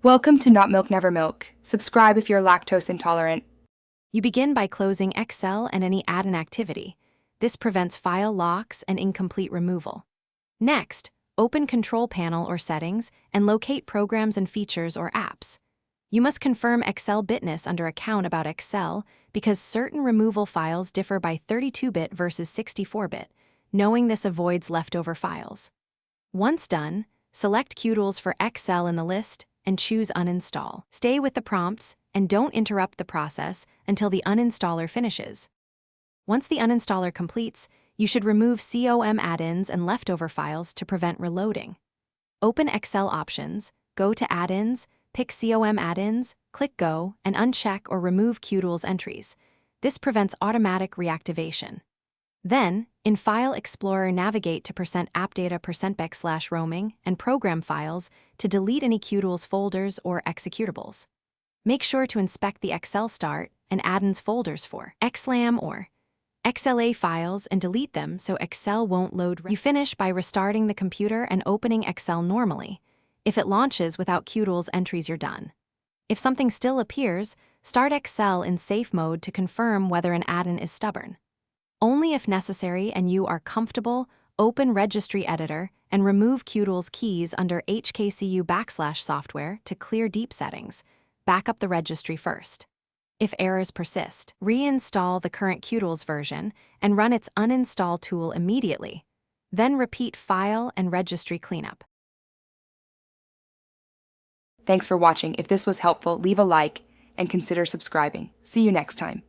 Welcome to Not Milk Never Milk. Subscribe if you're lactose intolerant. You begin by closing Excel and any add-in activity. This prevents file locks and incomplete removal. Next, open Control Panel or Settings and locate Programs and Features or Apps. You must confirm Excel bitness under Account about Excel because certain removal files differ by 32-bit versus 64-bit. Knowing this avoids leftover files. Once done, select Kutools for Excel in the list and choose Uninstall. Stay with the prompts and don't interrupt the process until the uninstaller finishes. Once the uninstaller completes, you should remove COM add-ins and leftover files to prevent reloading. Open Excel Options, go to Add-ins, pick COM add-ins, click Go, and uncheck or remove Kutools entries. This prevents automatic reactivation. Then, in File Explorer, navigate to %appdata%bec/roaming and program files to delete any Kutools folders or executables. Make sure to inspect the Excel Start and Add-ins folders for XLAM or XLA files and delete them so Excel won't load. You finish by restarting the computer and opening Excel normally. If it launches without Kutools entries, you're done. If something still appears, start Excel in safe mode to confirm whether an add-in is stubborn. Only if necessary and you are comfortable, open Registry Editor and remove Kutools keys under HKCU/software to clear deep settings. Back up the registry first. If errors persist, reinstall the current Kutools version and run its uninstall tool immediately. Then repeat file and registry cleanup. Thanks for watching. If this was helpful, leave a like and consider subscribing. See you next time.